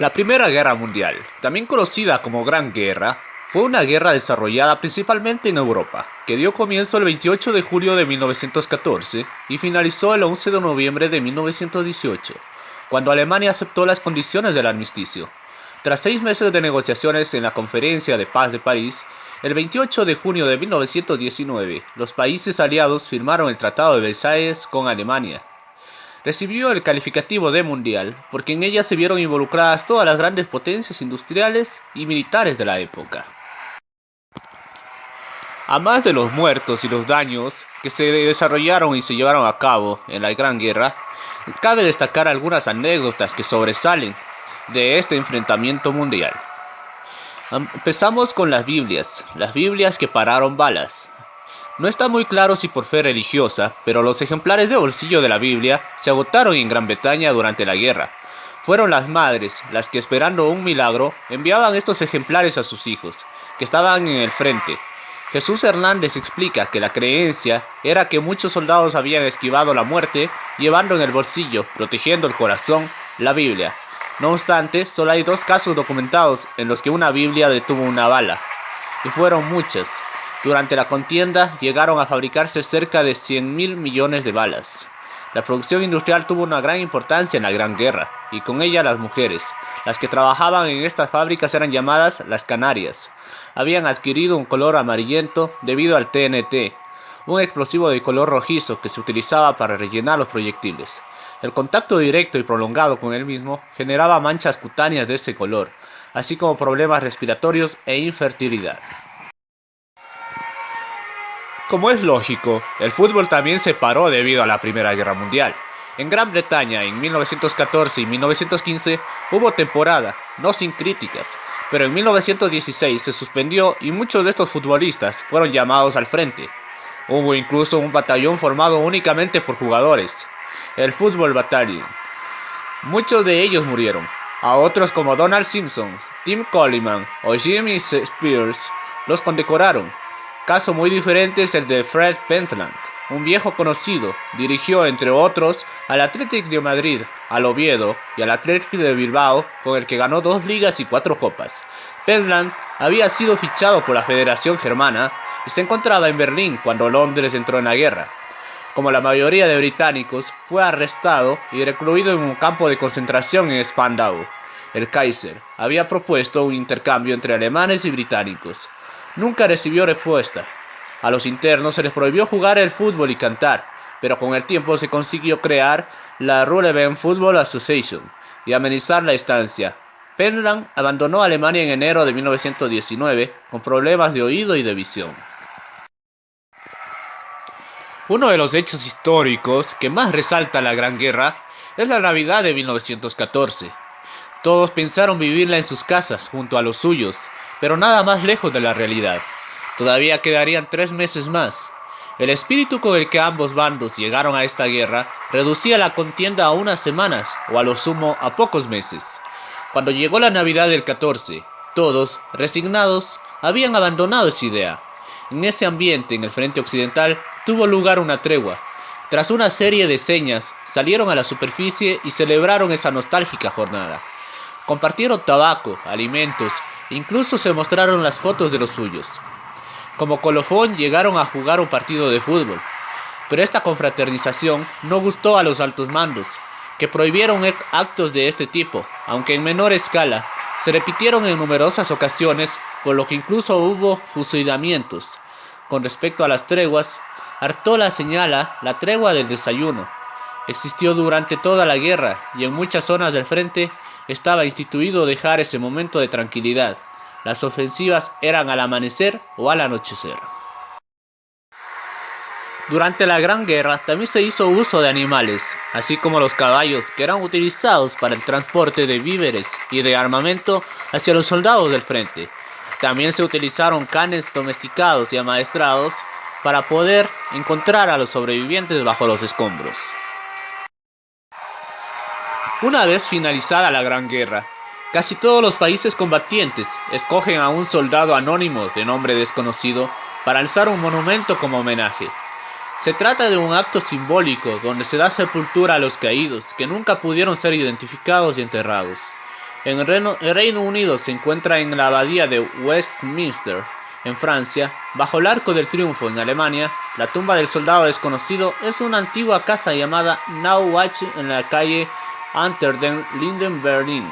La Primera Guerra Mundial, también conocida como Gran Guerra, fue una guerra desarrollada principalmente en Europa, que dio comienzo el 28 de julio de 1914 y finalizó el 11 de noviembre de 1918, cuando Alemania aceptó las condiciones del armisticio. Tras 6 meses de negociaciones en la Conferencia de Paz de París, el 28 de junio de 1919, los países aliados firmaron el Tratado de Versalles con Alemania. Recibió el calificativo de mundial porque en ella se vieron involucradas todas las grandes potencias industriales y militares de la época. A más de los muertos y los daños que se desarrollaron y se llevaron a cabo en la Gran Guerra, cabe destacar algunas anécdotas que sobresalen de este enfrentamiento mundial. Empezamos con las Biblias que pararon balas. No está muy claro si por fe religiosa, pero los ejemplares de bolsillo de la Biblia se agotaron en Gran Bretaña durante la guerra. Fueron las madres las que, esperando un milagro, enviaban estos ejemplares a sus hijos, que estaban en el frente. Jesús Hernández explica que la creencia era que muchos soldados habían esquivado la muerte llevando en el bolsillo, protegiendo el corazón, la Biblia. No obstante, solo hay 2 casos documentados en los que una Biblia detuvo una bala, y fueron muchas. Durante la contienda llegaron a fabricarse cerca de 100.000 millones de balas. La producción industrial tuvo una gran importancia en la Gran Guerra, y con ella las mujeres. Las que trabajaban en estas fábricas eran llamadas las canarias. Habían adquirido un color amarillento debido al TNT, un explosivo de color rojizo que se utilizaba para rellenar los proyectiles. El contacto directo y prolongado con el mismo generaba manchas cutáneas de ese color, así como problemas respiratorios e infertilidad. Como es lógico, el fútbol también se paró debido a la Primera Guerra Mundial. En Gran Bretaña, en 1914 y 1915, hubo temporada, no sin críticas, pero en 1916 se suspendió y muchos de estos futbolistas fueron llamados al frente. Hubo incluso un batallón formado únicamente por jugadores, el Football Battalion. Muchos de ellos murieron. A otros como Donald Simpson, Tim Coleman o Jimmy Spears los condecoraron. Caso muy diferente es el de Fred Pentland, un viejo conocido. Dirigió, entre otros, al Athletic de Madrid, al Oviedo y al Athletic de Bilbao, con el que ganó 2 ligas y 4 copas. Pentland había sido fichado por la Federación Germana y se encontraba en Berlín cuando Londres entró en la guerra. Como la mayoría de británicos, fue arrestado y recluido en un campo de concentración en Spandau. El Kaiser había propuesto un intercambio entre alemanes y británicos. Nunca recibió respuesta. A los internos se les prohibió jugar el fútbol y cantar, pero con el tiempo se consiguió crear la Ruhleben Football Association y amenizar la estancia. Pentland abandonó Alemania en enero de 1919 con problemas de oído y de visión. Uno de los hechos históricos que más resalta la Gran Guerra es la Navidad de 1914. Todos pensaron vivirla en sus casas junto a los suyos, pero nada más lejos de la realidad. Todavía quedarían 3 meses más. El espíritu con el que ambos bandos llegaron a esta guerra reducía la contienda a unas semanas o a lo sumo a pocos meses. Cuando llegó la Navidad del 14, todos, resignados, habían abandonado esa idea. En ese ambiente, en el frente occidental, tuvo lugar una tregua. Tras una serie de señas, salieron a la superficie y celebraron esa nostálgica jornada. Compartieron tabaco, alimentos, incluso se mostraron las fotos de los suyos. Como colofón llegaron a jugar un partido de fútbol, pero esta confraternización no gustó a los altos mandos, que prohibieron actos de este tipo, aunque en menor escala. Se repitieron en numerosas ocasiones, por lo que incluso hubo fusilamientos. Con respecto a las treguas, Artola señala la tregua del desayuno. Existió durante toda la guerra y en muchas zonas del frente estaba instituido dejar ese momento de tranquilidad. Las ofensivas eran al amanecer o al anochecer. Durante la Gran Guerra también se hizo uso de animales, así como los caballos, que eran utilizados para el transporte de víveres y de armamento hacia los soldados del frente. También se utilizaron canes domesticados y amaestrados para poder encontrar a los sobrevivientes bajo los escombros. Una vez finalizada la Gran Guerra, casi todos los países combatientes escogen a un soldado anónimo de nombre desconocido para alzar un monumento como homenaje. Se trata de un acto simbólico donde se da sepultura a los caídos que nunca pudieron ser identificados y enterrados. En el Reino Unido se encuentra en la abadía de Westminster. En Francia, bajo el Arco del Triunfo en Alemania, la tumba del soldado desconocido es una antigua casa llamada Nauwache en la calle Unter den Linden, Berlín.